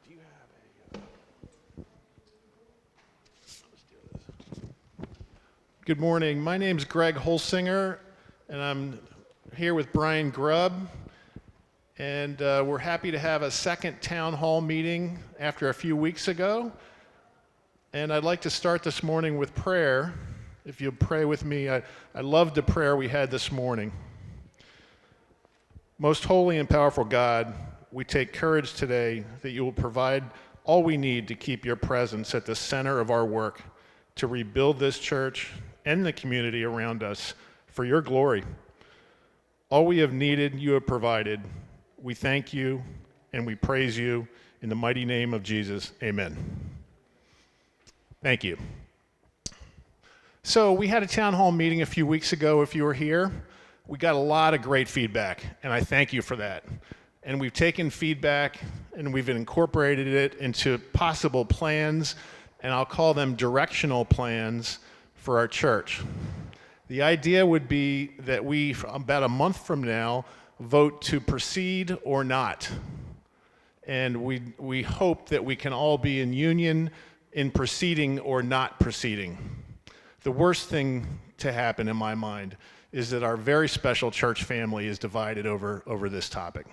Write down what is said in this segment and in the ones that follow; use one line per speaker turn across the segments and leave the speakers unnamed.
Do you have let's do this. Good morning. My name's Greg Holsinger, and I'm here with Brian Grubb. And we're happy to have a second town hall meeting after a few weeks ago. And I'd like to start this morning with prayer. If you'll pray with me, I loved the prayer we had this morning. Most holy and powerful God, we take courage today that you will provide all we need to keep your presence at the center of our work to rebuild this church and the community around us for your glory. All we have needed, you have provided. We thank you and we praise you in the mighty name of Jesus. Amen. Thank you. So we had a town hall meeting a few weeks ago, if you were here. We got a lot of great feedback, and I thank you for that. And we've taken feedback and we've incorporated it into possible plans, and I'll call them directional plans for our church. The idea would be that we, about a month from now, vote to proceed or not. And we hope that we can all be in union in proceeding or not proceeding. The worst thing to happen in my mind is that our very special church family is divided over this topic.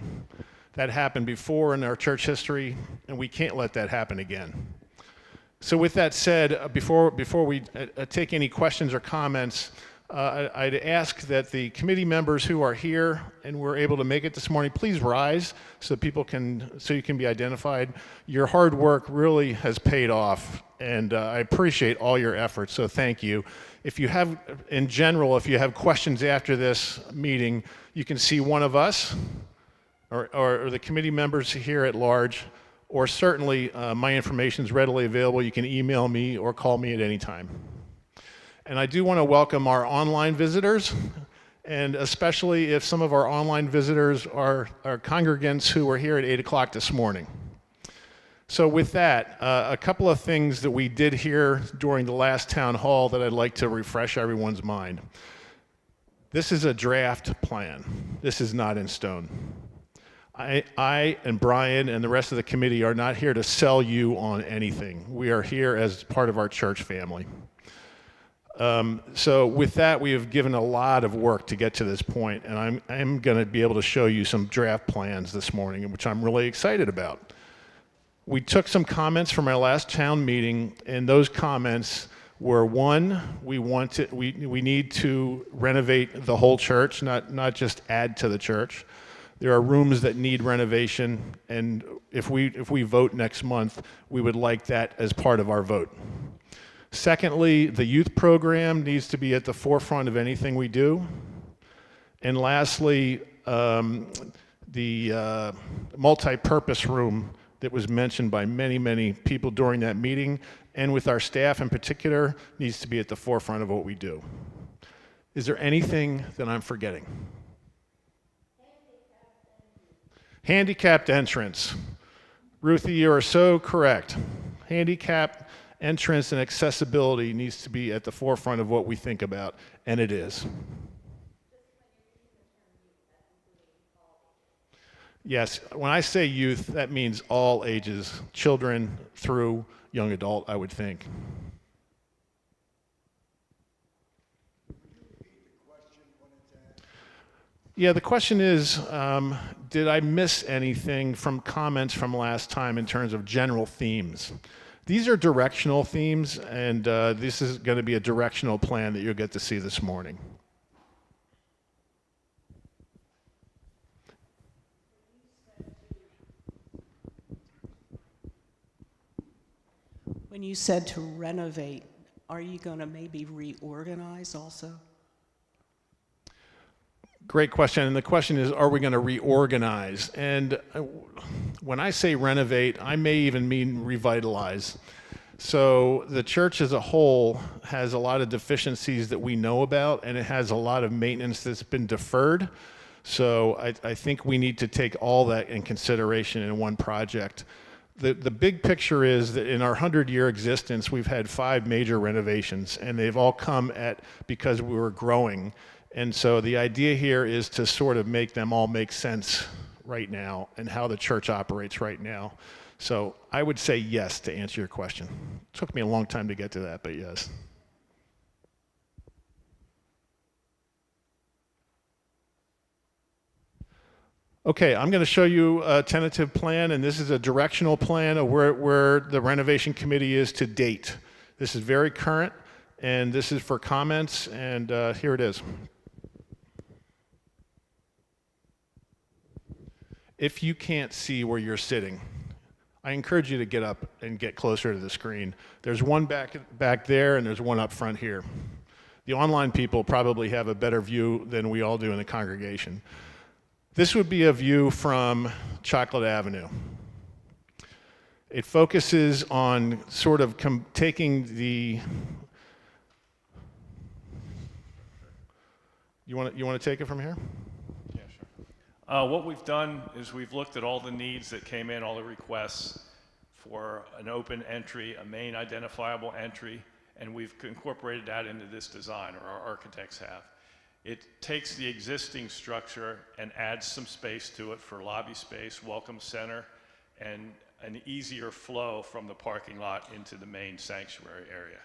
That happened before in our church history, and we can't let that happen again. So with that said, before we take any questions or comments, I'd ask that the committee members who are here and were able to make it this morning, please rise so you can be identified. Your hard work really has paid off, and I appreciate all your efforts, so thank you. If you have questions after this meeting, you can see one of us or the committee members here at large, or certainly my information is readily available. You can email me or call me at any time. And I do want to welcome our online visitors, and especially if some of our online visitors are congregants who were here at 8 o'clock this morning. So with that, a couple of things that we did here during the last town hall that I'd like to refresh everyone's mind. This is a draft plan. This is not in stone. I and Brian and the rest of the committee are not here to sell you on anything. We are here as part of our church family. So with that, we have given a lot of work to get to this point, and I'm going to be able to show you some draft plans this morning, which I'm really excited about. We took some comments from our last town meeting, and those comments were, one, we need to renovate the whole church, not just add to the church. There are rooms that need renovation, and if we vote next month, we would like that as part of our vote. Secondly, the youth program needs to be at the forefront of anything we do. And lastly, the multi-purpose room that was mentioned by many, many people during that meeting, and with our staff in particular, needs to be at the forefront of what we do. Is there anything that I'm forgetting? Handicapped entrance. Ruthie, you are so correct. Handicapped entrance and accessibility needs to be at the forefront of what we think about, and it is. Yes, when I say youth, that means all ages, children through young adult, I would think. Yeah, the question is, did I miss anything from comments from last time in terms of general themes? These are directional themes, and this is going to be a directional plan that you'll get to see this morning.
When you said to renovate, are you going to maybe reorganize also?
Great question, and the question is, are we going to reorganize? And when I say renovate, I may even mean revitalize. So the church as a whole has a lot of deficiencies that we know about, and it has a lot of maintenance that's been deferred. So I think we need to take all that in consideration in one project. The big picture is that in our 100-year existence, we've had 5 major renovations, and they've all come because we were growing. And so the idea here is to sort of make them all make sense right now and how the church operates right now. So I would say yes to answer your question. It took me a long time to get to that, but yes. Okay, I'm going to show you a tentative plan, and this is a directional plan of where the renovation committee is to date. This is very current, and this is for comments, and here it is. If you can't see where you're sitting, I encourage you to get up and get closer to the screen. There's one back there, and there's one up front here. The online people probably have a better view than we all do in the congregation. This would be a view from Chocolate Avenue. It focuses on sort of taking the... You want to take it from here?
Yeah, sure. What we've done is we've looked at all the needs that came in, all the requests for an open entry, a main identifiable entry, and we've incorporated that into this design, or our architects have. It takes the existing structure and adds some space to it for lobby space, welcome center, and an easier flow from the parking lot into the main sanctuary area.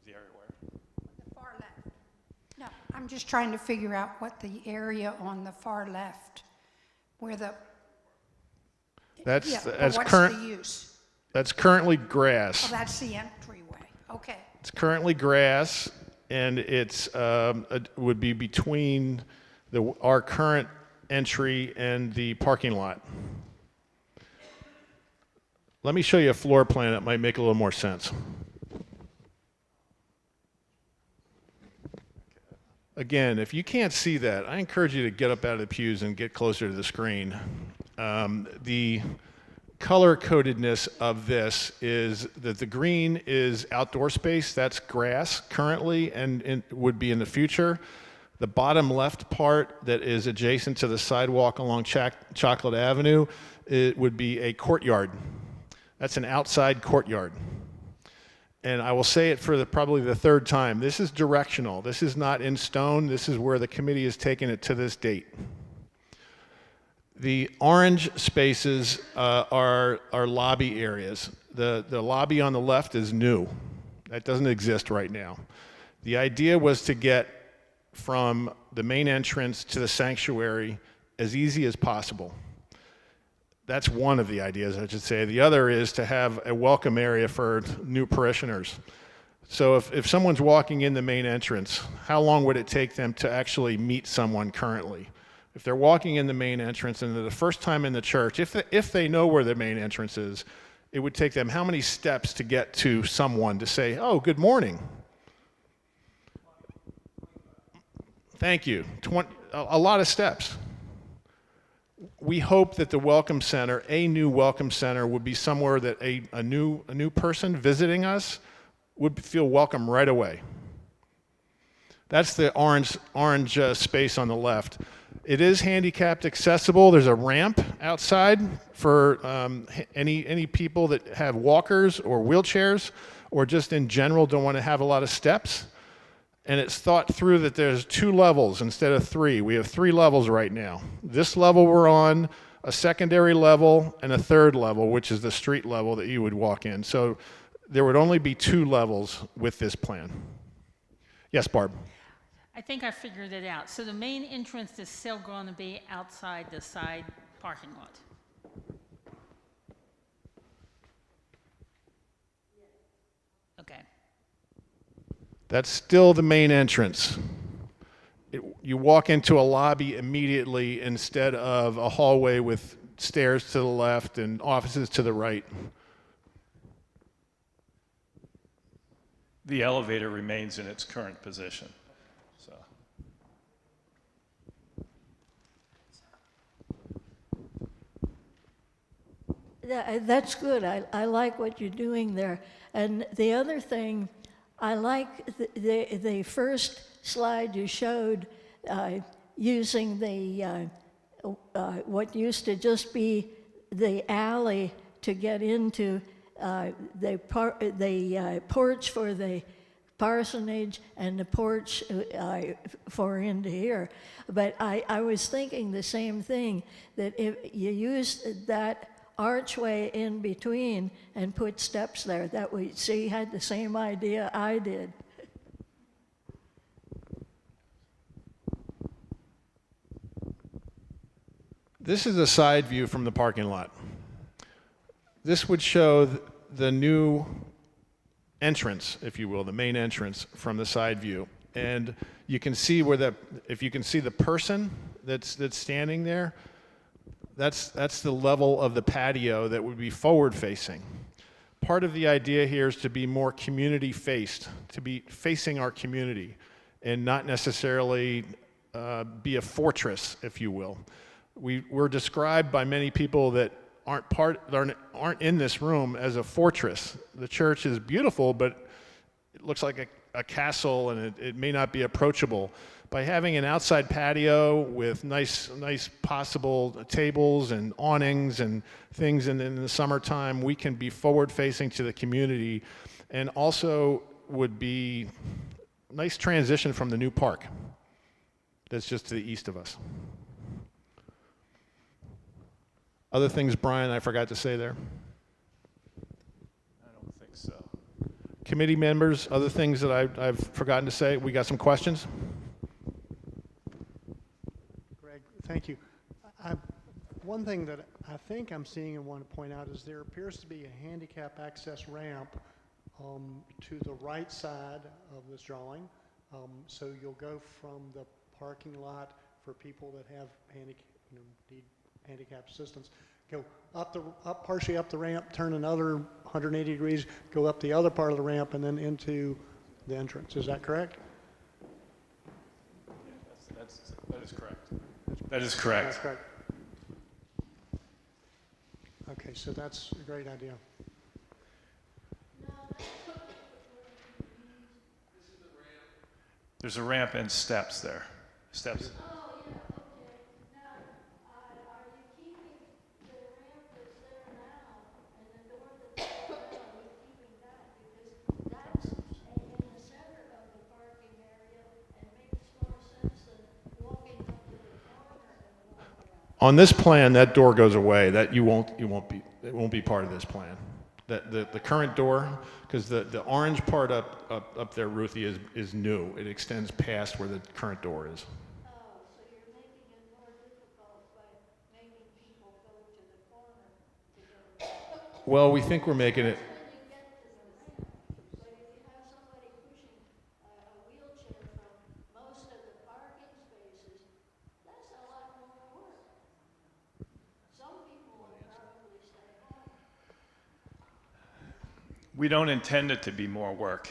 The area where?
The far left. No, I'm just trying to figure out what the area on the far left, where the,
That's
what's
current.
the use?
That's currently grass.
Oh, that's the entryway. Okay.
It's currently grass, and it's would be between our current entry and the parking lot. Let me show you a floor plan that might make a little more sense. Again, if you can't see that, I encourage you to get up out of the pews and get closer to the screen. The color-codedness of this is that the green is outdoor space, that's grass currently and would be in the future. The bottom left part that is adjacent to the sidewalk along Chocolate Avenue, it would be a courtyard. That's an outside courtyard. And I will say it for probably the third time. This is directional. This is not in stone. This is where the committee has taken it to this date. The orange spaces are lobby areas. The lobby on the left is new. That doesn't exist right now. The idea was to get from the main entrance to the sanctuary as easy as possible. That's one of the ideas, I should say. The other is to have a welcome area for new parishioners. So if someone's walking in the main entrance, how long would it take them to actually meet someone currently? If they're walking in the main entrance and they're the first time in the church, if they know where the main entrance is, it would take them how many steps to get to someone to say, oh, good morning. Thank you. A lot of steps. We hope that the welcome center, a new welcome center, would be somewhere that a new person visiting us would feel welcome right away. That's the orange space on the left. It is handicapped accessible. There's a ramp outside for any people that have walkers or wheelchairs, or just in general don't want to have a lot of steps. And it's thought through that there's 2 levels instead of 3. We have 3 levels right now. This level we're on, a secondary level, and a third level, which is the street level that you would walk in. So there would only be 2 levels with this plan. Yes, Barb?
I think I figured it out. So the main entrance is still going to be outside the side parking lot. Okay.
That's still the main entrance. You walk into a lobby immediately instead of a hallway with stairs to the left and offices to the right.
The elevator remains in its current position. So.
That's good. I like what you're doing there. And the other thing, I like the first slide you showed using the what used to just be the alley to get into the porch for the parsonage and the porch for into here. But I was thinking the same thing, that if you use that archway in between and put steps there, that we see had the same idea I did.
This is a side view from the parking lot. This would show the new entrance, if you will, the main entrance from the side view. And you can see where if you can see the person that's standing there, that's the level of the patio that would be forward facing. Part of the idea here is to be more community faced, to be facing our community and not necessarily be a fortress, if you will. We're described by many people that aren't in this room as a fortress. The church is beautiful, but it looks like a castle, and it may not be approachable. By having an outside patio with nice possible tables and awnings and things, and in the summertime, we can be forward-facing to the community, and also would be a nice transition from the new park that's just to the east of us. Other things, Brian, I forgot to say there?
I don't think so.
Committee members, other things that I've forgotten to say? We got some questions?
Greg, thank you. One thing that I think I'm seeing and want to point out is there appears to be a handicap access ramp to the right side of this drawing. So you'll go from the parking lot for people that have need handicap assistance, go partially up the ramp, turn another 180 degrees, go up the other part of the ramp, and then into the entrance. Is that correct?
That is correct. That is correct.
That's correct. Okay, so that's a great idea.
There's a ramp and steps there. Steps.
On this plan, that door goes away. It won't be part of this plan. The current door, because the orange part up there, Ruthie, is new. It extends past where the current door is.
Oh, so you're making it more difficult by making people go to the corner to get.
Well, we think we're making it.
When you get to the ramp, but if you have somebody pushing a wheelchair from most of the parking spaces, that's a lot more work. Some people will probably stay home.
We don't intend it to be more work.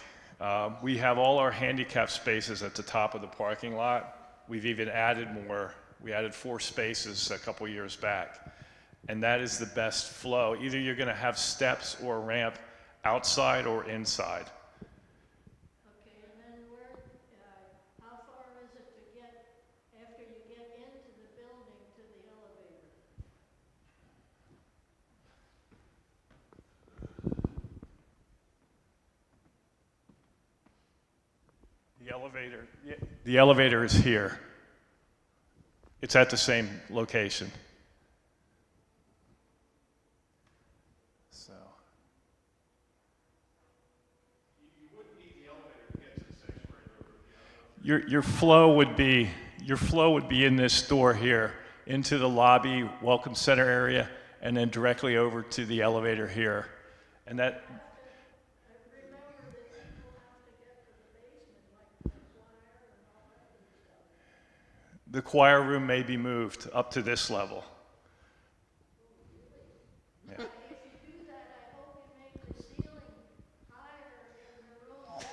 We have all our handicap spaces at the top of the parking lot. We've even added more. We added 4 spaces a couple years back. And that is the best flow. Either you're going to have steps or a ramp outside or inside.
Okay, and then how far is it to get, after you get into the building, to the elevator?
The elevator is here. It's at the same location. So. You wouldn't need the elevator to get to the sanctuary. Your flow would be in this door here, into the lobby, welcome center area, and then directly over to the elevator here. And that. The choir room may be moved up to this level. Yeah.
If you do that, I hope you make the ceiling higher in the room where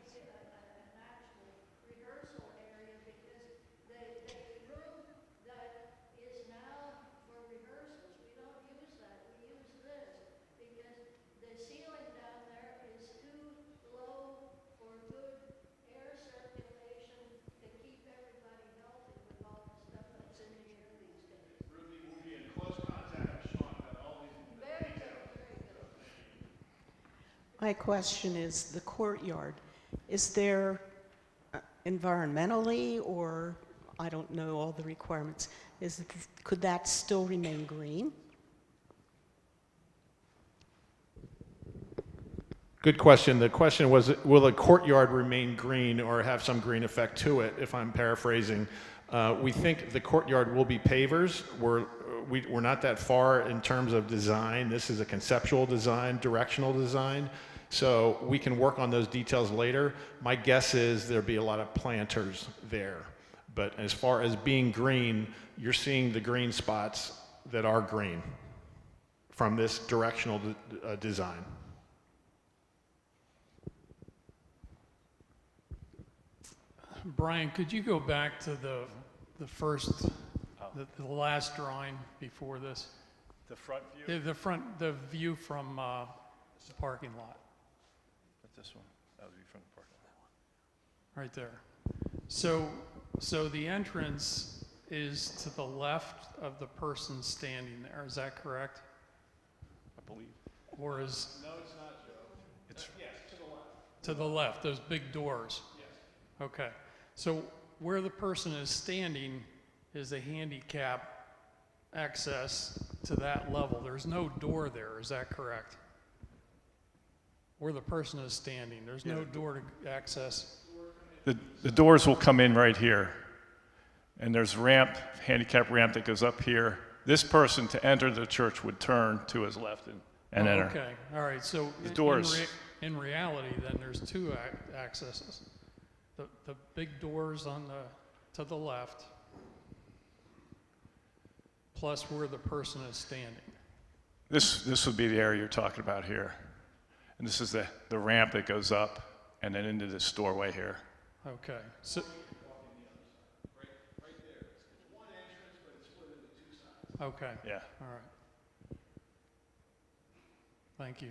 it's going to be an actual rehearsal area, because the room that is now for rehearsals, we don't use that, we use this, because the ceiling down there is too low for good air circulation to keep everybody healthy with all the stuff that's in the air these days.
My question is the courtyard. Is there environmentally, or I don't know all the requirements, could that still remain green?
Good question. The question was, will the courtyard remain green or have some green effect to it, if I'm paraphrasing? We think the courtyard will be pavers. We're not that far in terms of design. This is a conceptual design, directional design. So we can work on those details later. My guess is there'll be a lot of planters there. But as far as being green, you're seeing the green spots that are green from this directional design.
Brian, could you go back to the first, the last drawing before this?
The front view,
The view from the parking lot,
this one, that would be from the parking lot.
right there. So the entrance is to the left of the person standing there, is that correct?
I believe.
Or is,
No, it's not, Joe.
It's
Yes, to the left.
to the left, those big doors?
Yes.
Okay, so where the person is standing is a handicap access to that level. There's no door there, is that correct? Where the person is standing, there's no door to access.
The doors will come in right here. And there's ramp, handicap ramp that goes up here. This person to enter the church would turn to his left and enter.
Okay, all right, so
The doors.
in reality, then there's two accesses. The big doors to the left, plus where the person is standing.
This would be the area you're talking about here. And this is the ramp that goes up and then into this doorway here.
Okay, so, okay.
Yeah.
All right. Thank you.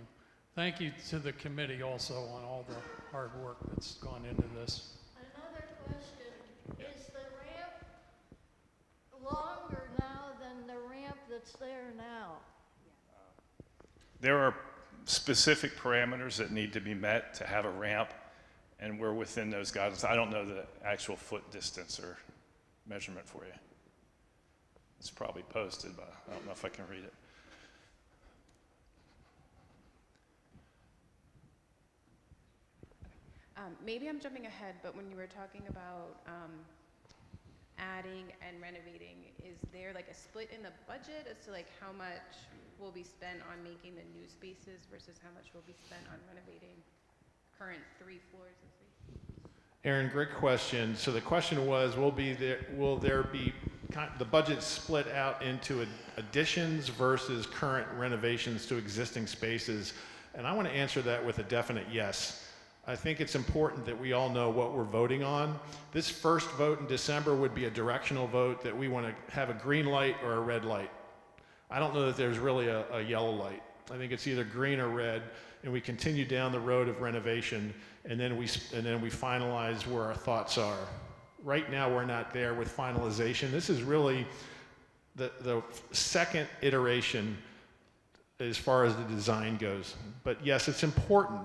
Thank you to the committee also on all the hard work that's gone into this.
Another question, is the ramp longer now than the ramp that's there now?
There are specific parameters that need to be met to have a ramp, and we're within those guidelines. I don't know the actual foot distance or measurement for you. It's probably posted, but I don't know if I can read it.
Maybe I'm jumping ahead, but when you were talking about adding and renovating, is there like a split in the budget as to like how much will be spent on making the new spaces versus how much will be spent on renovating current 3 floors of space?
Aaron, great question. So the question was, will there be the budget split out into additions versus current renovations to existing spaces? And I want to answer that with a definite yes. I think it's important that we all know what we're voting on. This first vote in December would be a directional vote that we want to have a green light or a red light. I don't know that there's really a yellow light. I think it's either green or red, and we continue down the road of renovation, and then we finalize where our thoughts are. Right now, we're not there with finalization. This is really the second iteration as far as the design goes. But yes, it's important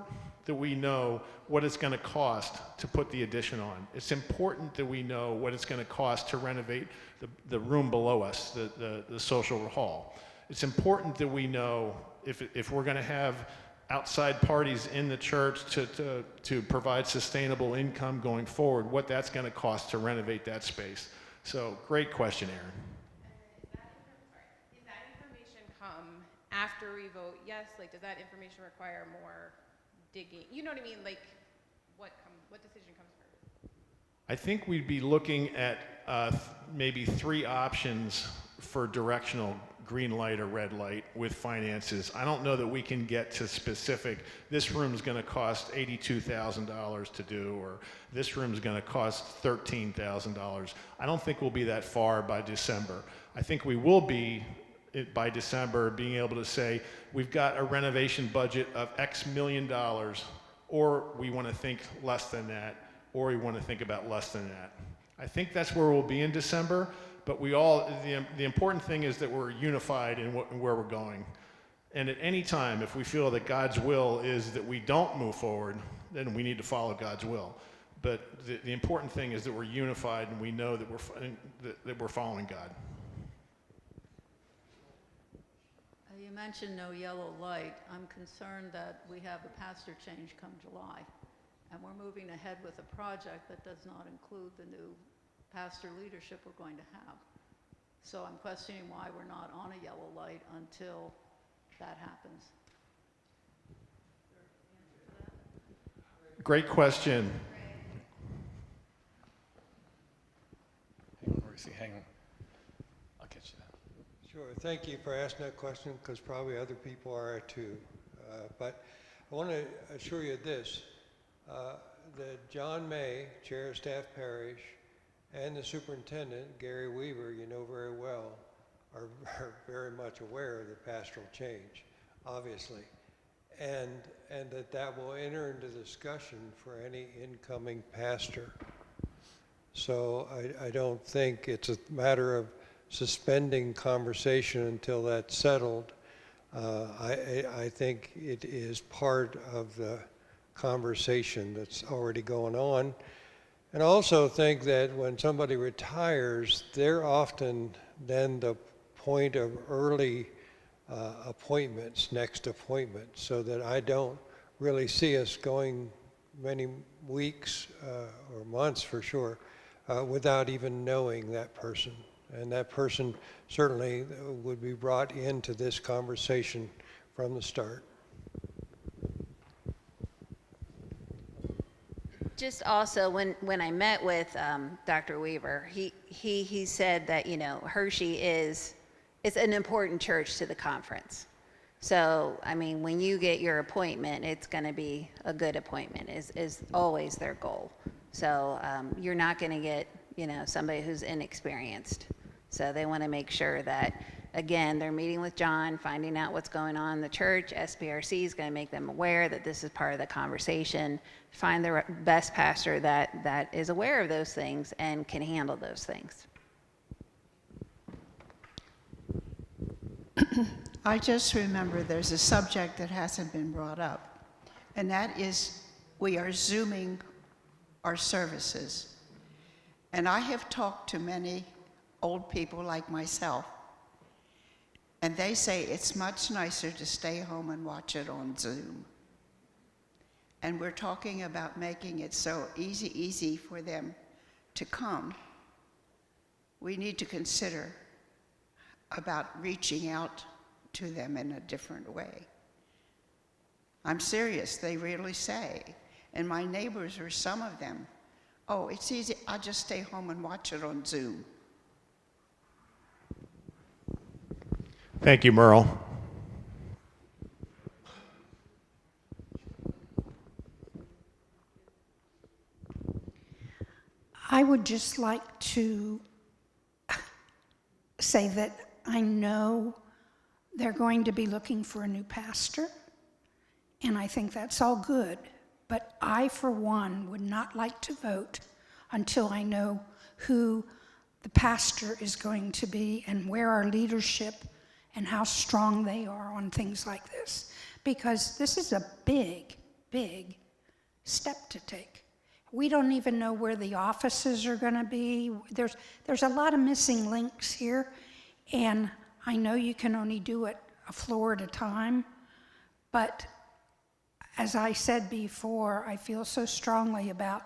that we know what it's going to cost to put the addition on. It's important that we know what it's going to cost to renovate the room below us, the social hall. It's important that we know if we're going to have outside parties in the church to provide sustainable income going forward, what that's going to cost to renovate that space. So great question, Aaron.
Is that information come after we vote yes? Like, does that information require more digging? You know what I mean? Like, what decision comes first?
I think we'd be looking at maybe 3 options for directional green light or red light with finances. I don't know that we can get to specific, this room's going to cost $82,000 to do, or this room's going to cost $13,000. I don't think we'll be that far by December. I think we will be by December being able to say we've got a renovation budget of X million dollars, or we want to think less than that, or we want to think about less than that. I think that's where we'll be in December, but the important thing is that we're unified in where we're going. And at any time, if we feel that God's will is that we don't move forward, then we need to follow God's will. But the important thing is that we're unified and we know that we're following God.
You mentioned no yellow light. I'm concerned that we have a pastor change come July, and we're moving ahead with a project that does not include the new pastor leadership we're going to have. So I'm questioning why we're not on a yellow light until that happens.
Great question.
Hang on, Reese, hang on. I'll catch you then.
Sure, thank you for asking that question, because probably other people are too. But I want to assure you this, that John May, Chair of Staff Parish, and the Superintendent, Gary Weaver, you know very well, are very much aware of the pastoral change, obviously. And that will enter into discussion for any incoming pastor. So I don't think it's a matter of suspending conversation until that's settled. I think it is part of the conversation that's already going on. And I also think that when somebody retires, they're often then the point of early appointments, next appointments, so that I don't really see us going many weeks or months for sure without even knowing that person. And that person certainly would be brought into this conversation from the start.
Just also, when I met with Dr. Weaver, he said that, you know, Hershey is an important church to the conference. So, I mean, when you get your appointment, it's going to be a good appointment, is always their goal. So you're not going to get, you know, somebody who's inexperienced. So they want to make sure that, again, they're meeting with John, finding out what's going on in the church. SBRC is going to make them aware that this is part of the conversation. Find the best pastor that is aware of those things and can handle those things.
I just remember there's a subject that hasn't been brought up, and that is we are Zooming our services. And I have talked to many old people like myself, and they say it's much nicer to stay home and watch it on Zoom. And we're talking about making it so easy for them to come. We need to consider about reaching out to them in a different way. I'm serious, they really say. And my neighbors, or some of them, oh, it's easy, I just stay home and watch it on Zoom.
Thank you, Merle.
I would just like to say that I know they're going to be looking for a new pastor, and I think that's all good. But I, for one, would not like to vote until I know who the pastor is going to be and where our leadership and how strong they are on things like this. Because this is a big, big step to take. We don't even know where the offices are going to be. There's a lot of missing links here, and I know you can only do it a floor at a time, but as I said before, I feel so strongly about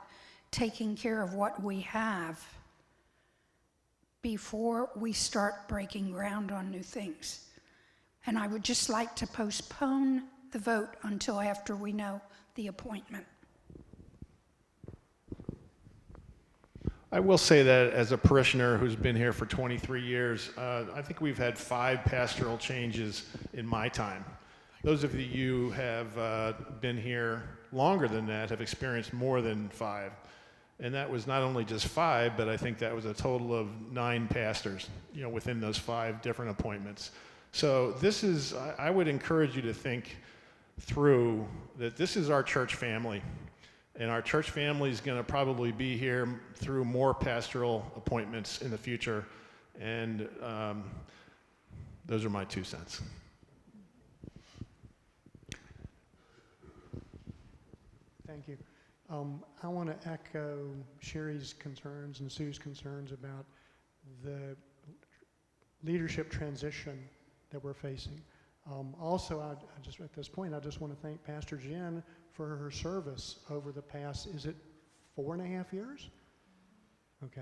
taking care of what we have before we start breaking ground on new things. And I would just like to postpone the vote until after we know the appointment.
I will say that as a parishioner who's been here for 23 years, I think we've had 5 pastoral changes in my time. Those of you who have been here longer than that have experienced more than 5. And that was not only just 5, but I think that was a total of 9 pastors, you know, within those 5 different appointments. So this is, I would encourage you to think through that this is our church family. And our church family is going to probably be here through more pastoral appointments in the future. And those are my 2 cents.
Thank you. I want to echo Sherry's concerns and Sue's concerns about the leadership transition that we're facing. Also, I just at this point, I just want to thank Pastor Jen for her service over the past, is it 4.5 years? Okay.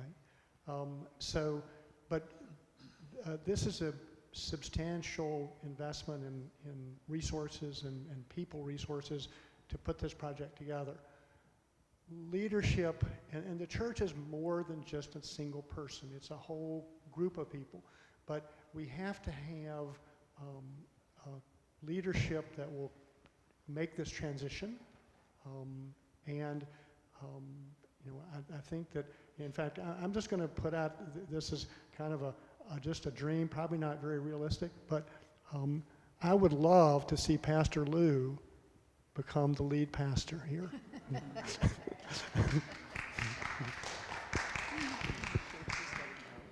This is a substantial investment in resources and people resources to put this project together. Leadership, and the church is more than just a single person. It's a whole group of people. But we have to have leadership that will make this transition. I think that, in fact, I'm just going to put out, this is kind of just a dream, probably not very realistic, but I would love to see Pastor Lou become the lead pastor here.
That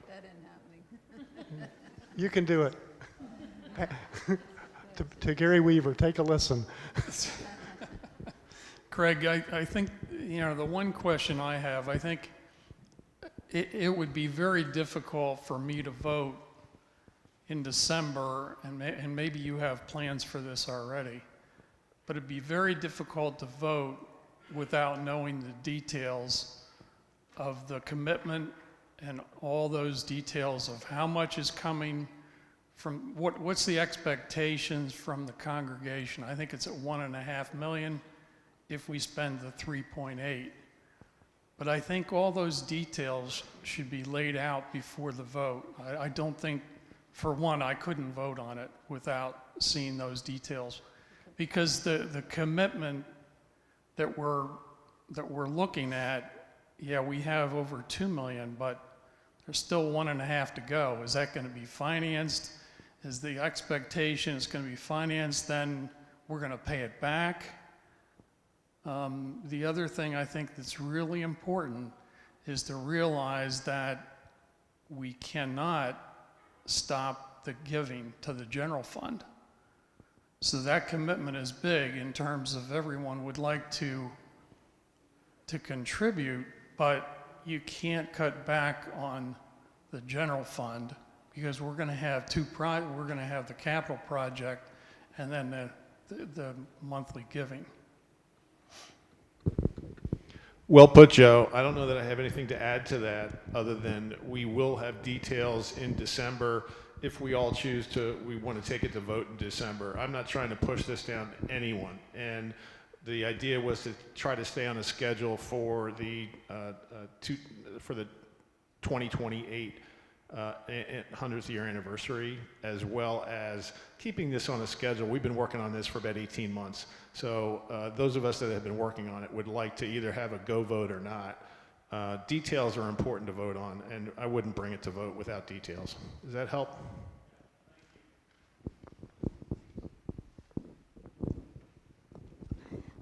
isn't happening.
You can do it. to Gary Weaver, take a listen.
Craig, I think, the one question I have, I think it would be very difficult for me to vote in December, and maybe you have plans for this already, but it'd be very difficult to vote without knowing the details of the commitment and all those details of how much is coming from, what's the expectations from the congregation. I think it's at 1.5 million if we spend the 3.8. But I think all those details should be laid out before the vote. I don't think, for one, I couldn't vote on it without seeing those details. Because the commitment that we're looking at, yeah, we have over 2 million, but there's still 1.5 to go. Is that going to be financed? Is the expectation it's going to be financed, then we're going to pay it back? The other thing I think that's really important is to realize that we cannot stop the giving to the general fund. So that commitment is big in terms of everyone would like to contribute, but you can't cut back on the general fund because we're going to have we're going to have the capital project and then the monthly giving.
Well put, Joe. I don't know that I have anything to add to that other than we will have details in December if we all choose to, we want to take it to vote in December. I'm not trying to push this down anyone. And the idea was to try to stay on a schedule for the 2028 100th year anniversary, as well as keeping this on a schedule. We've been working on this for about 18 months. So those of us that have been working on it would like to either have a go vote or not. Details are important to vote on, and I wouldn't bring it to vote without details. Does that help?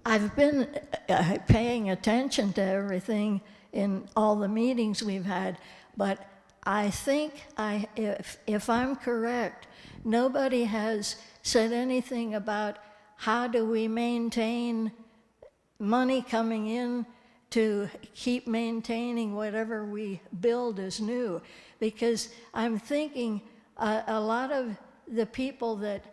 I've been paying attention to everything in all the meetings we've had, but I think if I'm correct, nobody has said anything about how do we maintain money coming in to keep maintaining whatever we build as new. Because I'm thinking a lot of the people that,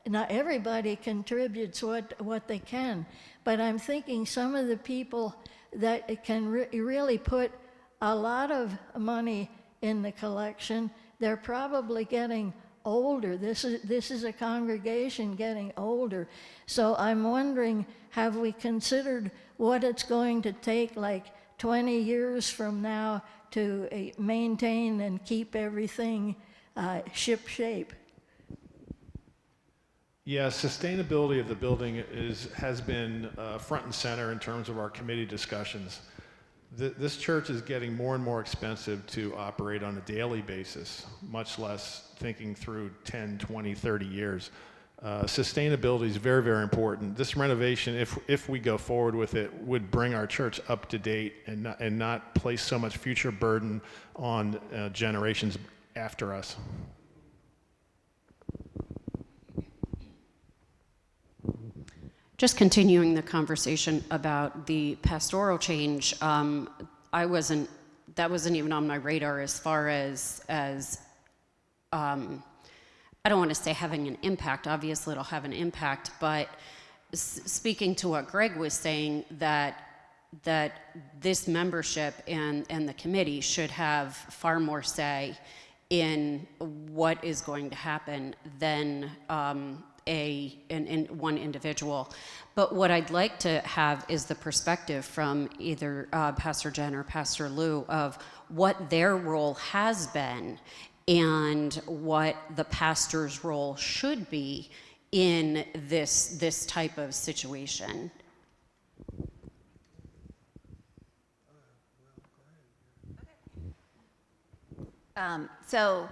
not everybody contributes what they can, but I'm thinking some of the people that can really put a lot of money in the collection, they're probably getting older. This is a congregation getting older. So I'm wondering, have we considered what it's going to take like 20 years from now to maintain and keep everything ship-shape?
Yeah, sustainability of the building has been front and center in terms of our committee discussions. This church is getting more and more expensive to operate on a daily basis, much less thinking through 10, 20, 30 years. Sustainability is very, very important. This renovation, if we go forward with it, would bring our church up to date and not place so much future burden on generations after us.
Just continuing the conversation about the pastoral change, that wasn't even on my radar as far as I don't want to say having an impact. Obviously, it'll have an impact, but speaking to what Greg was saying, that this membership and the committee should have far more say in what is going to happen than in one individual. But what I'd like to have is the perspective from either Pastor Jen or Pastor Lou of what their role has been and what the pastor's role should be in this type of situation.
So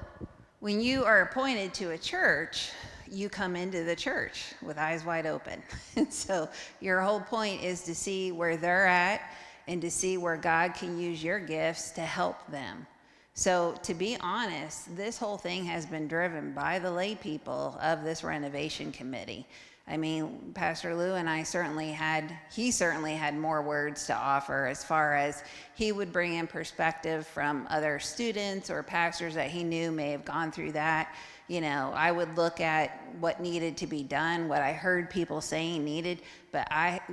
when you are appointed to a church, you come into the church with eyes wide open. And so your whole point is to see where they're at and to see where God can use your gifts to help them. So to be honest, this whole thing has been driven by the lay people of this renovation committee. I mean, Pastor Lou and he certainly had more words to offer as far as he would bring in perspective from other students or pastors that he knew may have gone through that. You know, I would look at what needed to be done, what I heard people saying needed, but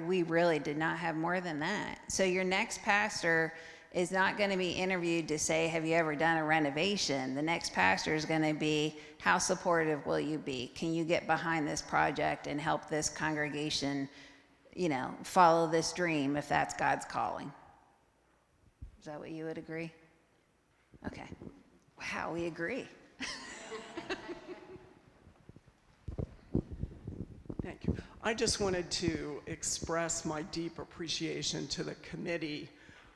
we really did not have more than that. So your next pastor is not going to be interviewed to say, have you ever done a renovation? The next pastor is going to be, how supportive will you be? Can you get behind this project and help this congregation, you know, follow this dream if that's God's calling? Is that what you would agree? Okay. Wow, we agree.
Thank you. I just wanted to express my deep appreciation to the committee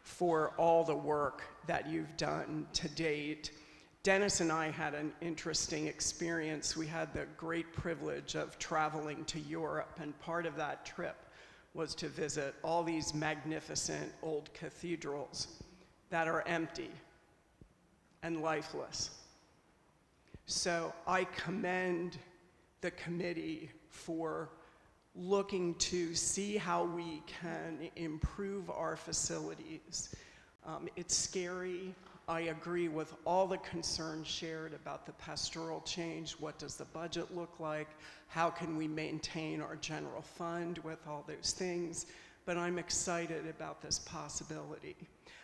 for all the work that you've done to date. Dennis and I had an interesting experience. We had the great privilege of traveling to Europe, and part of that trip was to visit all these magnificent old cathedrals that are empty and lifeless. So I commend the committee for looking to see how we can improve our facilities. It's scary. I agree with all the concerns shared about the pastoral change. What does the budget look like? How can we maintain our general fund with all those things? But I'm excited about this possibility.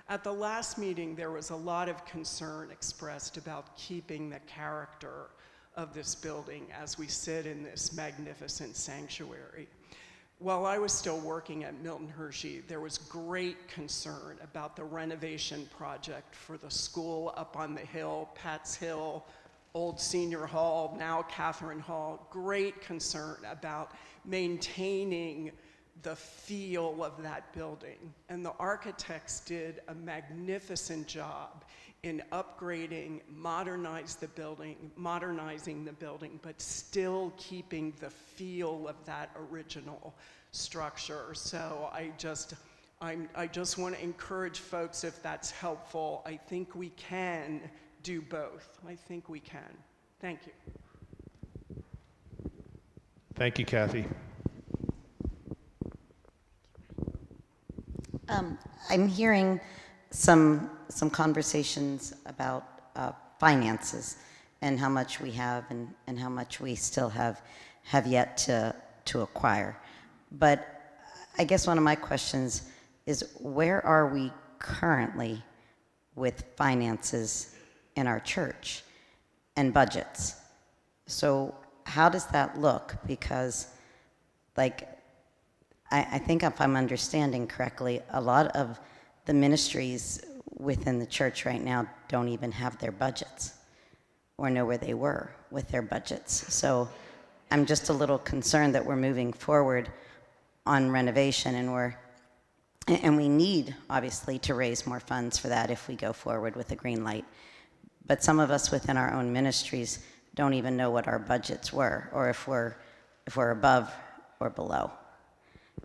At the last meeting, there was a lot of concern expressed about keeping the character of this building as we sit in this magnificent sanctuary. While I was still working at Milton Hershey, there was great concern about the renovation project for the school up on the hill, Pat's Hill, old Senior Hall, now Catherine Hall. Great concern about maintaining the feel of that building. And the architects did a magnificent job in upgrading, modernizing the building, but still keeping the feel of that original structure. So I just want to encourage folks, if that's helpful, I think we can do both. I think we can. Thank you.
Thank you, Kathy.
I'm hearing some conversations about finances and how much we have and how much we still have yet to acquire. But I guess one of my questions is, where are we currently with finances in our church and budgets? So how does that look? Because, like, I think if I'm understanding correctly, a lot of the ministries within the church right now don't even have their budgets or know where they were with their budgets. So I'm just a little concerned that we're moving forward on renovation, and we need, obviously, to raise more funds for that if we go forward with a green light. But some of us within our own ministries don't even know what our budgets were, or if we're above or below.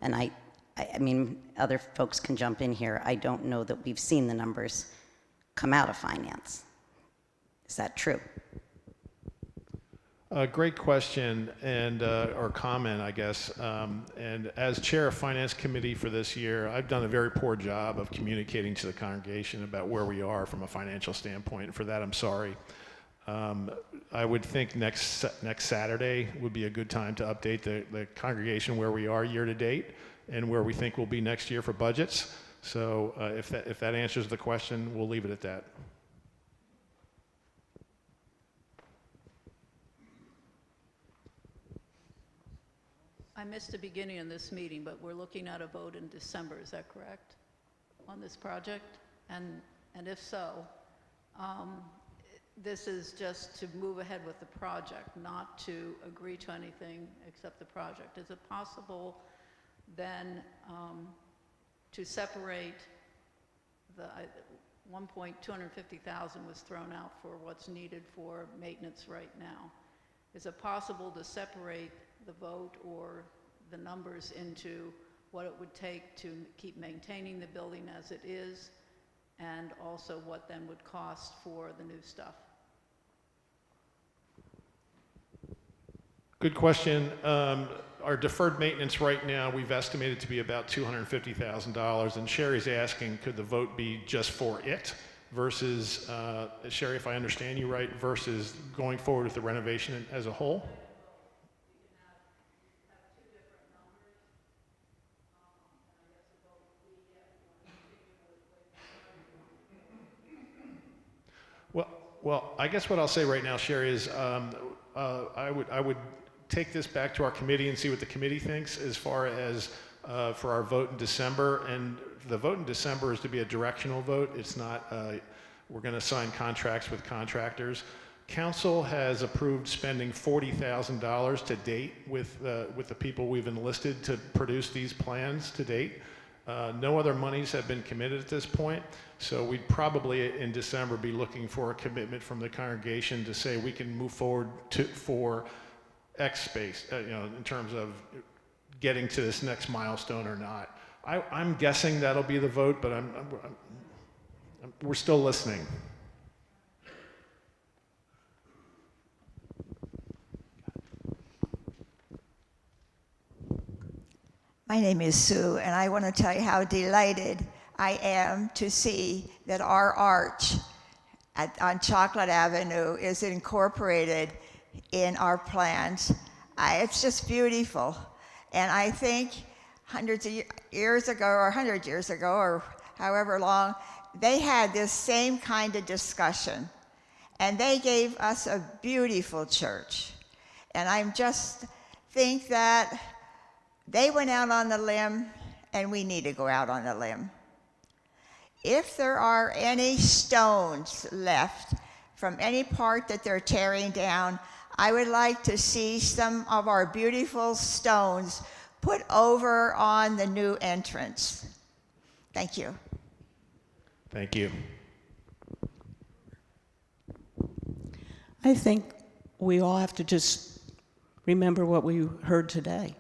And I mean, other folks can jump in here. I don't know that we've seen the numbers come out of finance. Is that true?
Great question and or comment, I guess. And as chair of finance committee for this year, I've done a very poor job of communicating to the congregation about where we are from a financial standpoint. For that, I'm sorry. I would think next Saturday would be a good time to update the congregation where we are year to date and where we think we'll be next year for budgets. So if that answers the question, we'll leave it at that.
I missed the beginning of this meeting, but we're looking at a vote in December, is that correct? On this project? And if so, this is just to move ahead with the project, not to agree to anything except the project. Is it possible then to separate the $250,000 was thrown out for what's needed for maintenance right now? Is it possible to separate the vote or the numbers into what it would take to keep maintaining the building as it is, and also what then would cost for the new stuff?
Good question. Our deferred maintenance right now, we've estimated to be about $250,000, and Sherry's asking, could the vote be just for it versus, Sherry, if I understand you right, versus going forward with the renovation as a whole? Well, I guess what I'll say right now, Sherry, is I would take this back to our committee and see what the committee thinks as far as for our vote in December. And the vote in December is to be a directional vote. It's not, we're going to sign contracts with contractors. Council has approved spending $40,000 to date with the people we've enlisted to produce these plans to date. No other monies have been committed at this point, so we'd probably in December be looking for a commitment from the congregation to say we can move forward for X space, in terms of getting to this next milestone or not. I'm guessing that'll be the vote, but we're still listening.
My name is Sue, and I want to tell you how delighted I am to see that our arch on Chocolate Avenue is incorporated in our plans. It's just beautiful. And I think hundreds of years ago, or 100 years ago, or however long, they had this same kind of discussion. And they gave us a beautiful church. And I just think that they went out on the limb, and we need to go out on the limb. If there are any stones left from any part that they're tearing down, I would like to see some of our beautiful stones put over on the new entrance. Thank you.
Thank you.
I think we all have to just remember what we heard today.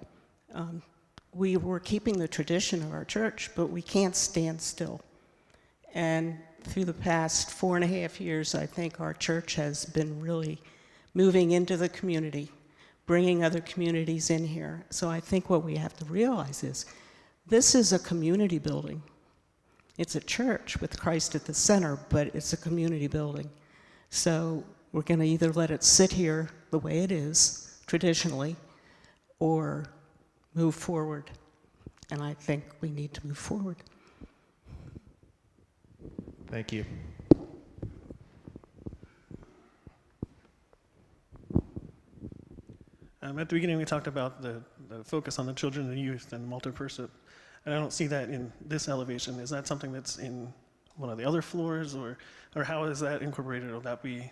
We were keeping the tradition of our church, but we can't stand still. And through the past 4.5 years, I think our church has been really moving into the community, bringing other communities in here. So I think what we have to realize is this is a community building. It's a church with Christ at the center, but it's a community building. So we're going to either let it sit here the way it is, traditionally, or move forward. And I think we need to move forward.
Thank you.
At the beginning, we talked about the focus on the children and youth and multi-person, and I don't see that in this elevation. Is that something that's in one of the other floors, or how is that incorporated? Will that be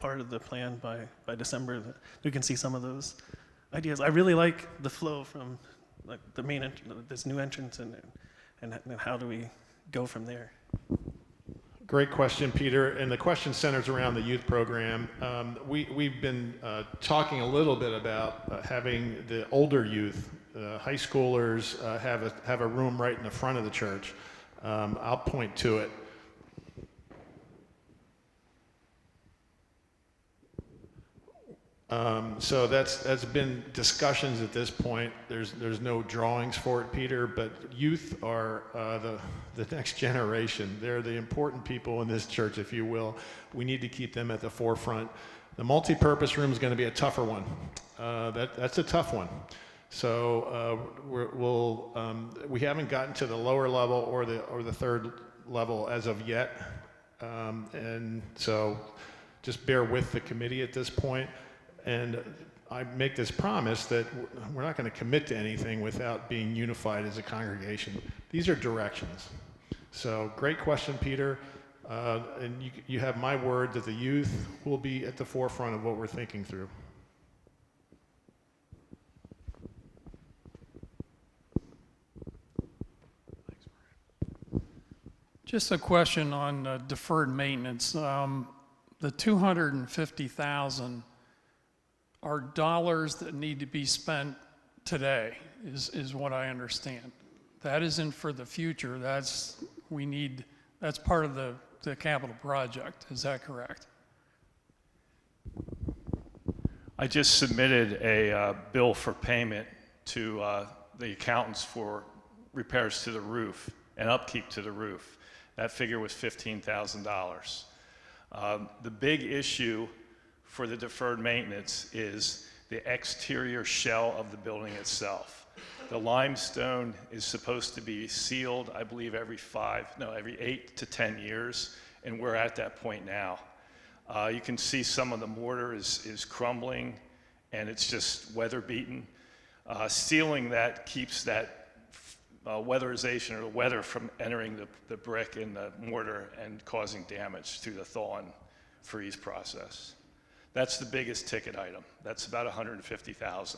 part of the plan by December, that we can see some of those ideas? I really like the flow from like the main this new entrance, and how do we go from there?
Great question, Peter. And the question centers around the youth program. We've been talking a little bit about having the older youth, high schoolers, have a room right in the front of the church. I'll point to it. So that's been discussions at this point. There's no drawings for it, Peter, but youth are the next generation. They're the important people in this church, if you will. We need to keep them at the forefront. The multi-purpose room is going to be a tougher one. That's a tough one. So we haven't gotten to the lower level or the third level as of yet, and so just bear with the committee at this point. And I make this promise that we're not going to commit to anything without being unified as a congregation. These are directions. So great question, Peter. And you have my word that the youth will be at the forefront of what we're thinking through.
Just a question on deferred maintenance. The 250,000 are dollars that need to be spent today, is what I understand. That isn't for the future. That's part of the capital project. Is that correct?
I just submitted a bill for payment to the accountants for repairs to the roof and upkeep to the roof. That figure was $15,000. The big issue for the deferred maintenance is the exterior shell of the building itself. The limestone is supposed to be sealed, I believe, every 8 to 10 years, and we're at that point now. You can see some of the mortar is crumbling, and it's just weather beaten. Sealing that keeps that weatherization or the weather from entering the brick and the mortar and causing damage through the thaw and freeze process. That's the biggest ticket item. That's about $150,000.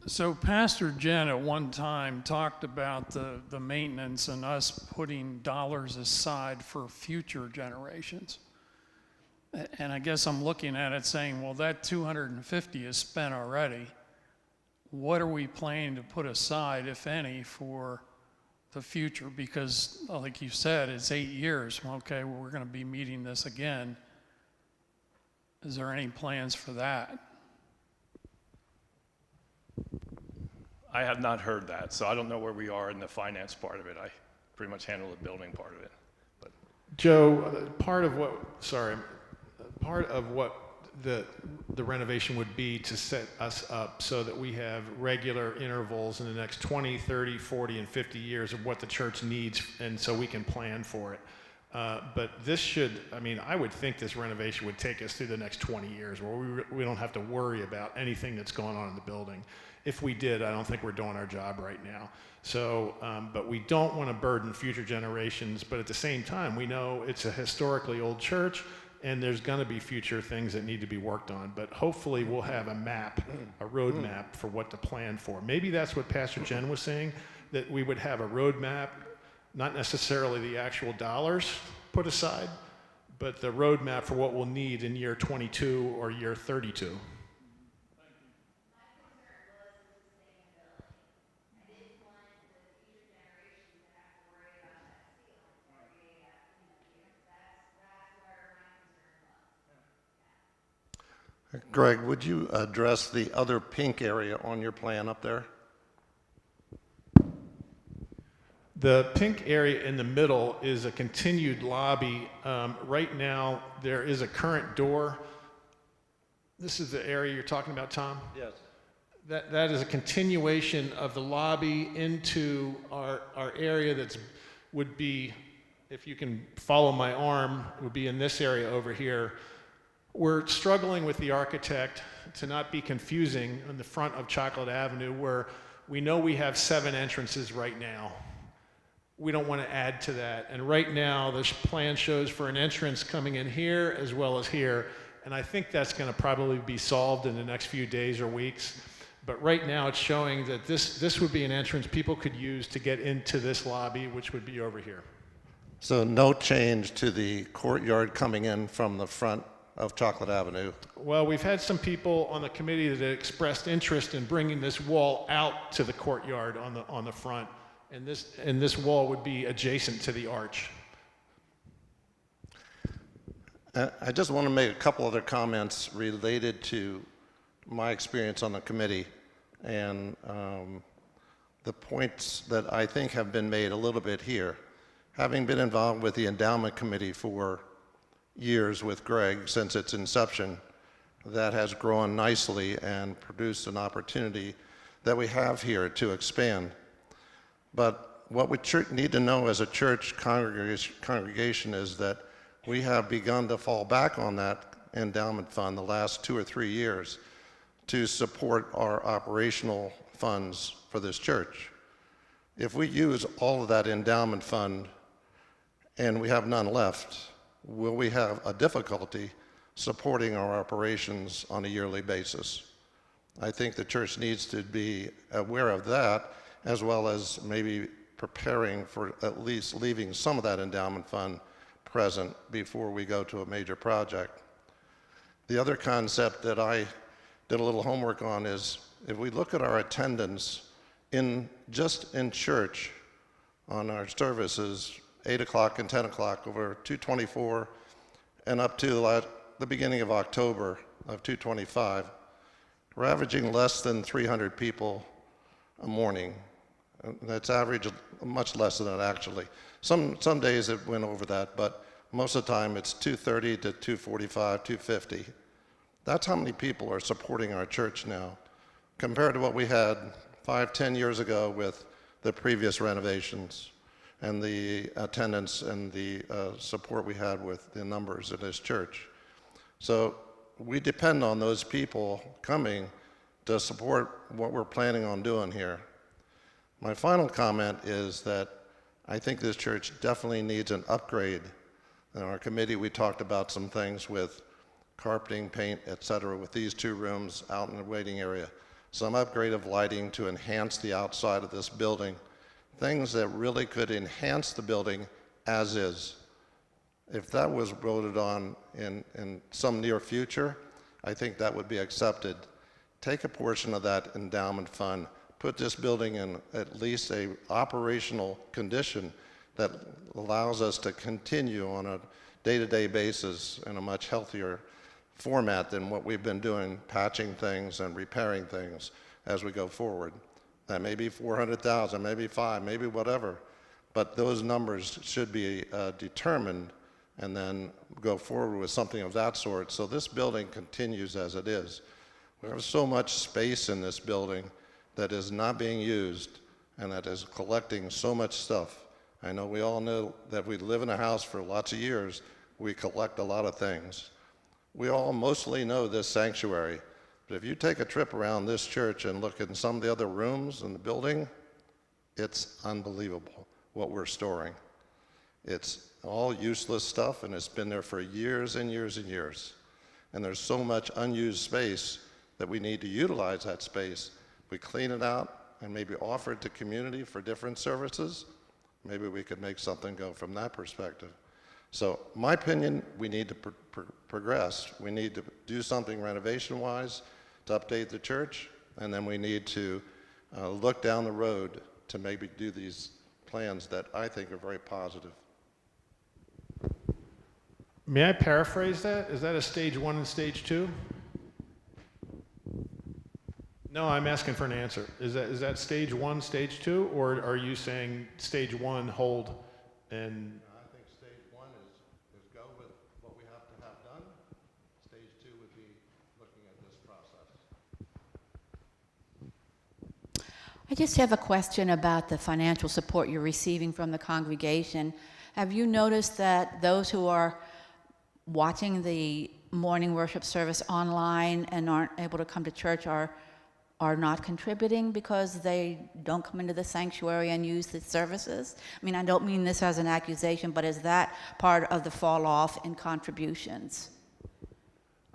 So Pastor Jen at one time talked about the maintenance and us putting dollars aside for future generations. And I guess I'm looking at it saying, well, that 250 is spent already. What are we planning to put aside, if any, for the future? Because, like you said, it's 8 years. Okay, well, we're going to be meeting this again. Is there any plans for that?
I have not heard that, so I don't know where we are in the finance part of it. I pretty much handle the building part of it. But
Joe, part of what the renovation would be to set us up so that we have regular intervals in the next 20, 30, 40, and 50 years of what the church needs, and so we can plan for it. But this should, I would think this renovation would take us through the next 20 years where we don't have to worry about anything that's going on in the building. If we did, I don't think we're doing our job right now. So, but we don't want to burden future generations, but at the same time, we know it's a historically old church, and there's going to be future things that need to be worked on. But hopefully we'll have a map, a road map for what to plan for. Maybe that's what Pastor Jen was saying, that we would have a road map, not necessarily the actual dollars put aside, but the road map for what we'll need in year 22 or year 32.
Greg, would you address the other pink area on your plan up there?
The pink area in the middle is a continued lobby. Right now, there is a current door. This is the area you're talking about, Tom?
Yes.
That is a continuation of the lobby into our area would be, if you can follow my arm, would be in this area over here. We're struggling with the architect to not be confusing on the front of Chocolate Avenue, where we know we have 7 entrances right now. We don't want to add to that. And right now, this plan shows for an entrance coming in here as well as here. And I think that's going to probably be solved in the next few days or weeks. But right now, it's showing that this would be an entrance people could use to get into this lobby, which would be over here.
So no change to the courtyard coming in from the front of Chocolate Avenue?
Well, we've had some people on the committee that expressed interest in bringing this wall out to the courtyard on the front, and this wall would be adjacent to the arch.
I just want to make a couple other comments related to my experience on the committee and the points that I think have been made a little bit here. Having been involved with the endowment committee for years with Greg since its inception, that has grown nicely and produced an opportunity that we have here to expand. But what we need to know as a church congregation is that we have begun to fall back on that endowment fund the last 2 or 3 years to support our operational funds for this church. If we use all of that endowment fund and we have none left, will we have a difficulty supporting our operations on a yearly basis? I think the church needs to be aware of that, as well as maybe preparing for at least leaving some of that endowment fund present before we go to a major project. The other concept that I did a little homework on is if we look at our attendance just in church on our services, 8 o'clock and 10 o'clock over 224 and up to the beginning of October of 225, we're averaging less than 300 people a morning. That's average much less than that actually. Some days it went over that, but most of the time it's 230 to 245, 250. That's how many people are supporting our church now, compared to what we had 5, 10 years ago with the previous renovations and the attendance and the support we had with the numbers in this church. So we depend on those people coming to support what we're planning on doing here. My final comment is that I think this church definitely needs an upgrade. In our committee, we talked about some things with carpeting, paint, etc., with these 2 rooms out in the waiting area. Some upgrade of lighting to enhance the outside of this building. Things that really could enhance the building as is. If that was voted on in some near future, I think that would be accepted. Take a portion of that endowment fund, put this building in at least a operational condition that allows us to continue on a day-to-day basis in a much healthier format than what we've been doing, patching things and repairing things as we go forward. That may be 400,000, maybe 5, maybe whatever, but those numbers should be determined and then go forward with something of that sort. So this building continues as it is. We have so much space in this building that is not being used and that is collecting so much stuff. I know we all know that we live in a house for lots of years, we collect a lot of things. We all mostly know this sanctuary, but if you take a trip around this church and look in some of the other rooms in the building, it's unbelievable what we're storing. It's all useless stuff, and it's been there for years and years and years. And there's so much unused space that we need to utilize that space. We clean it out and maybe offer it to community for different services. Maybe we could make something go from that perspective. So my opinion, we need to progress. We need to do something renovation-wise to update the church, and then we need to look down the road to maybe do these plans that I think are very positive.
May I paraphrase that? Is that a stage 1 and stage 2? No, I'm asking for an answer. Is that stage 1, stage 2, or are you saying stage 1 hold and?
I think stage 1 is go with what we have to have done. Stage 2 would be looking at this process.
I just have a question about the financial support you're receiving from the congregation. Have you noticed that those who are watching the morning worship service online and aren't able to come to church are not contributing because they don't come into the sanctuary and use the services? I mean, I don't mean this as an accusation, but is that part of the fall off in contributions?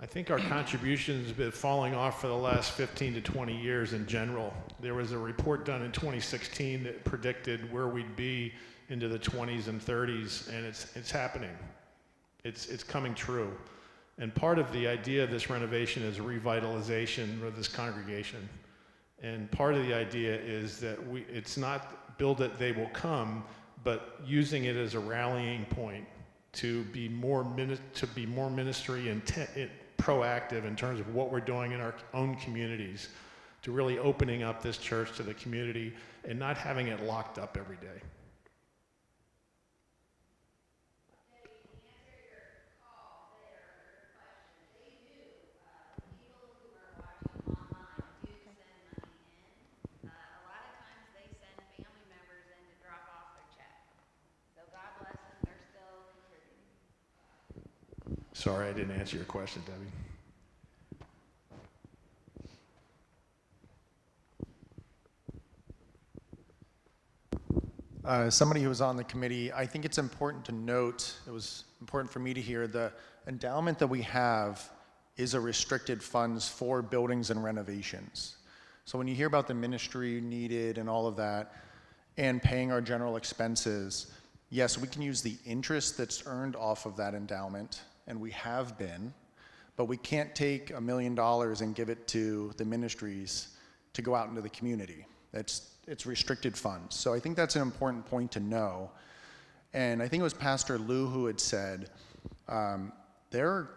I think our contributions have been falling off for the last 15 to 20 years in general. There was a report done in 2016 that predicted where we'd be into the 20s and 30s, and it's happening. It's coming true. And part of the idea of this renovation is revitalization of this congregation. And part of the idea is that it's not build it, they will come, but using it as a rallying point to be more ministry and proactive in terms of what we're doing in our own communities, to really opening up this church to the community and not having it locked up every day. Sorry, I didn't answer your question, Debbie.
As somebody who was on the committee, I think it's important to note, it was important for me to hear, the endowment that we have is a restricted funds for buildings and renovations. So when you hear about the ministry needed and all of that, and paying our general expenses, yes, we can use the interest that's earned off of that endowment, and we have been, but we can't take $1 million and give it to the ministries to go out into the community. It's restricted funds. So I think that's an important point to know. And I think it was Pastor Lou who had said, there are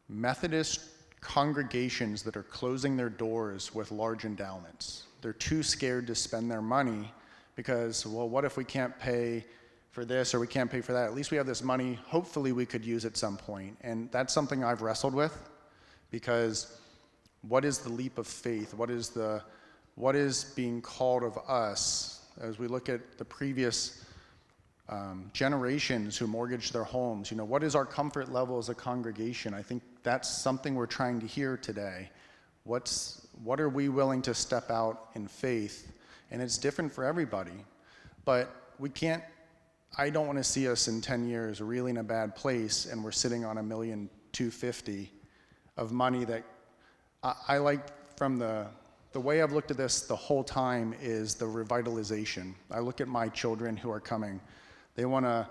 Methodist congregations that are closing their doors with large endowments. They're too scared to spend their money because, well, what if we can't pay for this or we can't pay for that? At least we have this money. Hopefully we could use at some point. And that's something I've wrestled with, because what is the leap of faith? What is being called of us as we look at the previous generations who mortgaged their homes? What is our comfort level as a congregation? I think that's something we're trying to hear today. What are we willing to step out in faith? And it's different for everybody, but I don't want to see us in 10 years really in a bad place and we're sitting on $1,250,000 of money that I like. From the way I've looked at this the whole time is the revitalization. I look at my children who are coming. They want a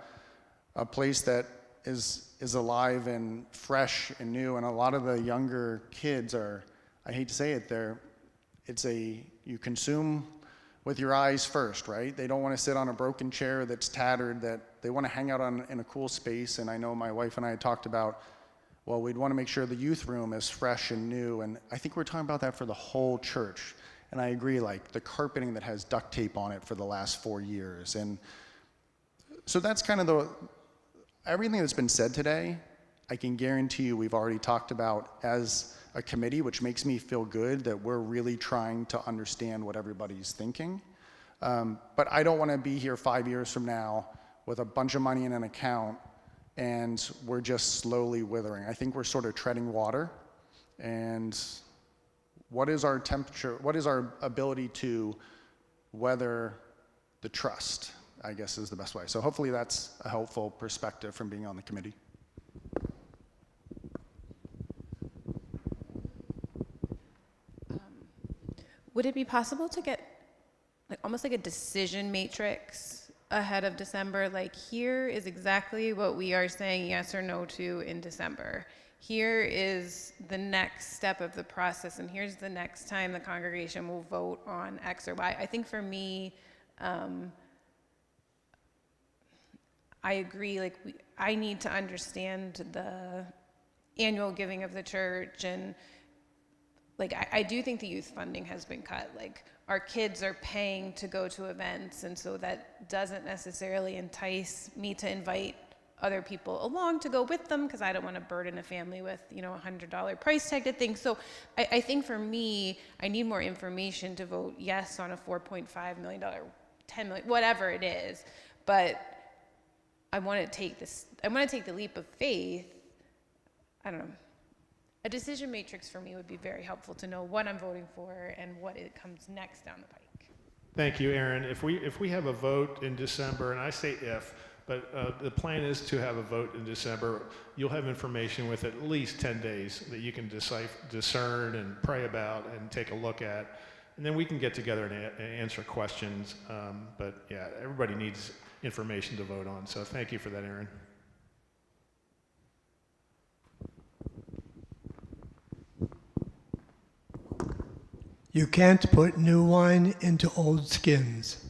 place that is alive and fresh and new, and a lot of the younger kids are, I hate to say it, you consume with your eyes first, right? They don't want to sit on a broken chair that's tattered, that they want to hang out in a cool space. And I know my wife and I had talked about, well, we'd want to make sure the youth room is fresh and new. And I think we're talking about that for the whole church. And I agree, like the carpeting that has duct tape on it for the last 4 years. And so that's kind of everything that's been said today, I can guarantee you we've already talked about as a committee, which makes me feel good that we're really trying to understand what everybody's thinking. But I don't want to be here 5 years from now with a bunch of money in an account and we're just slowly withering. I think we're sort of treading water. And what is our temperature? What is our ability to weather the trust, I guess, is the best way. So hopefully that's a helpful perspective from being on the committee.
Would it be possible to get almost like a decision matrix ahead of December? Like, here is exactly what we are saying yes or no to in December. Here is the next step of the process, and here's the next time the congregation will vote on X or Y. I think for me, I agree, I need to understand the annual giving of the church, and I do think the youth funding has been cut. Our kids are paying to go to events, and so that doesn't necessarily entice me to invite other people along to go with them, because I don't want to burden a family with, $100 price tag to things. So I think for me, I need more information to vote yes on a $4.5 million, $10 million, whatever it is. But I want to take the leap of faith. I don't know. A decision matrix for me would be very helpful to know what I'm voting for and what it comes next down the pike.
Thank you, Aaron. If we have a vote in December, and I say if, but the plan is to have a vote in December, you'll have information with at least 10 days that you can discern and pray about and take a look at. And then we can get together and answer questions. But yeah, everybody needs information to vote on. So thank you for that, Aaron.
You can't put new wine into old skins.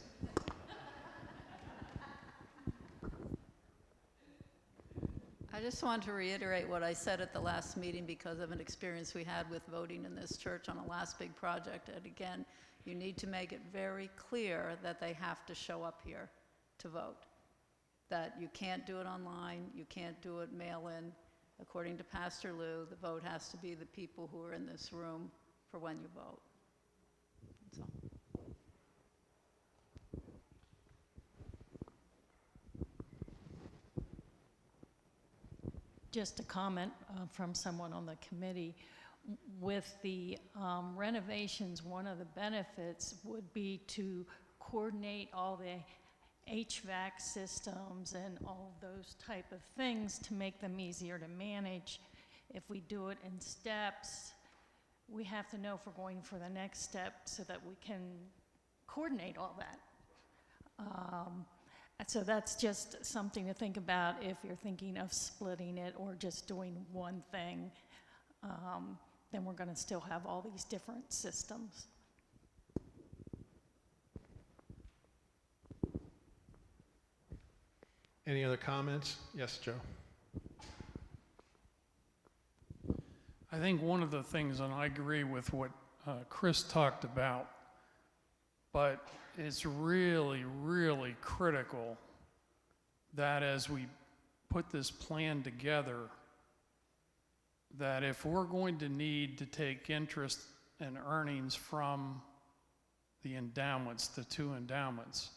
just want to reiterate what I said at the last meeting because of an experience we had with voting in this church on a last big project. And again, you need to make it very clear that they have to show up here to vote. That you can't do it online, you can't do it mail-in. According to Pastor Lou, the vote has to be the people who are in this room for when you vote. That's all.
Just a comment from someone on the committee. With the renovations, one of the benefits would be to coordinate all the HVAC systems and all of those type of things to make them easier to manage. If we do it in steps, we have to know if we're going for the next step so that we can coordinate all that. So that's just something to think about if you're thinking of splitting it or just doing one thing. Then we're going to still have all these different systems.
Any other comments? Yes, Joe.
I think one of the things, and I agree with what Chris talked about, but it's really, really critical that as we put this plan together, that if we're going to need to take interest and earnings from the endowments, the two endowments,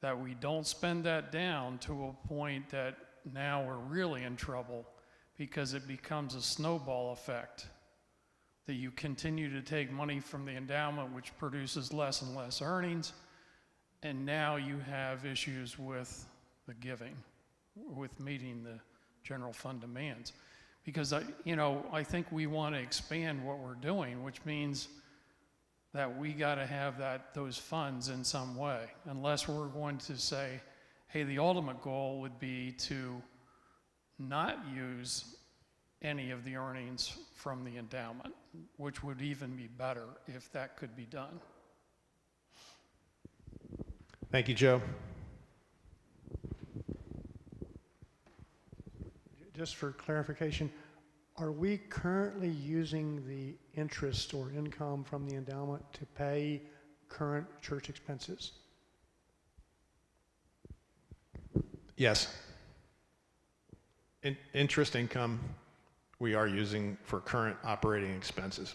that we don't spend that down to a point that now we're really in trouble because it becomes a snowball effect. That you continue to take money from the endowment, which produces less and less earnings, and now you have issues with the giving, with meeting the general fund demands. Because I think we want to expand what we're doing, which means that we got to have those funds in some way, unless we're going to say, hey, the ultimate goal would be to not use any of the earnings from the endowment, which would even be better if that could be done.
Thank you, Joe.
Just for clarification, are we currently using the interest or income from the endowment to pay current church expenses?
Yes. Interest income we are using for current operating expenses.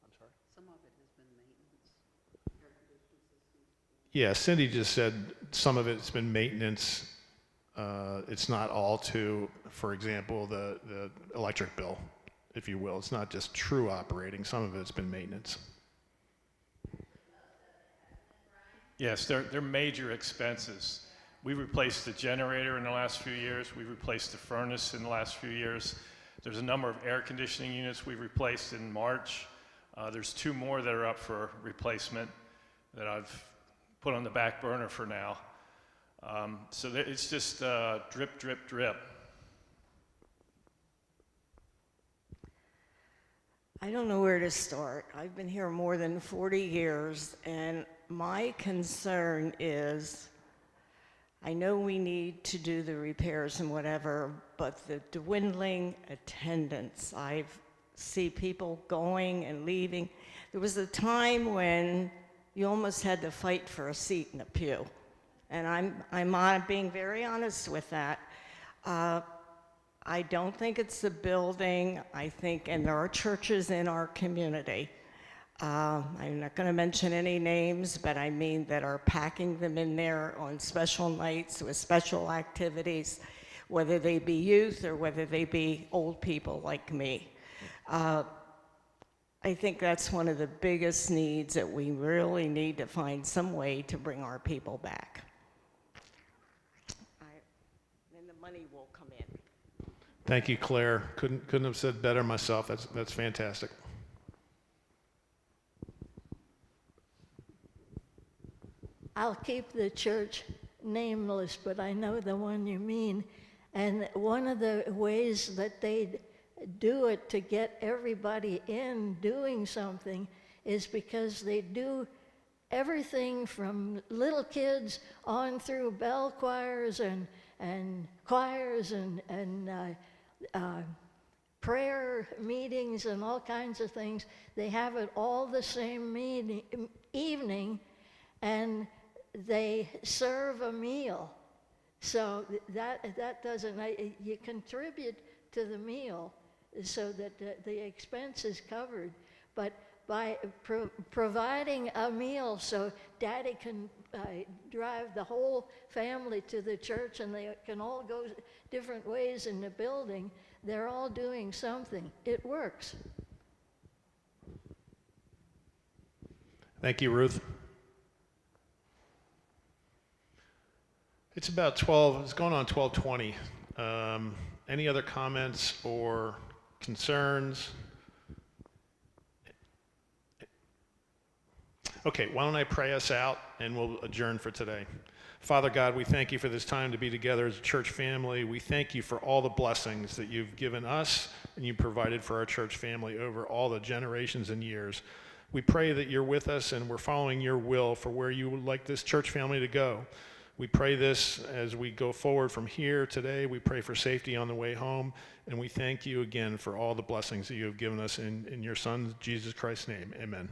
I'm sorry?
Some of it has been maintenance.
Yeah, Cindy just said some of it's been maintenance. It's not all to, for example, the electric bill, if you will. It's not just true operating. Some of it's been maintenance.
Yes, they're major expenses. We replaced the generator in the last few years. We replaced the furnace in the last few years. There's a number of air conditioning units we replaced in March. There's 2 more that are up for replacement that I've put on the back burner for now. So it's just drip, drip, drip.
I don't know where to start. I've been here more than 40 years, and my concern is, I know we need to do the repairs and whatever, but the dwindling attendance. I see people going and leaving. There was a time when you almost had to fight for a seat in the pew. And I'm being very honest with that. I don't think it's the building. I think, and there are churches in our community, I'm not going to mention any names, but I mean that are packing them in there on special nights with special activities, whether they be youth or whether they be old people like me. I think that's one of the biggest needs, that we really need to find some way to bring our people back. Then the money will come in.
Thank you, Claire. Couldn't have said better myself. That's fantastic.
I'll keep the church nameless, but I know the one you mean. And one of the ways that they do it to get everybody in doing something is because they do everything from little kids on through bell choirs and choirs and prayer meetings and all kinds of things. They have it all the same evening, and they serve a meal. So that doesn't, you contribute to the meal so that the expense is covered. But by providing a meal so Daddy can drive the whole family to the church and they can all go different ways in the building, they're all doing something. It works.
Thank you, Ruth. It's about 12, it's going on 12:20. Any other comments or concerns? Okay, why don't I pray us out and we'll adjourn for today. Father God, we thank you for this time to be together as a church family. We thank you for all the blessings that you've given us and you provided for our church family over all the generations and years. We pray that you're with us and we're following your will for where you would like this church family to go. We pray this as we go forward from here today. We pray for safety on the way home, and we thank you again for all the blessings that you have given us in your Son, Jesus Christ's name. Amen.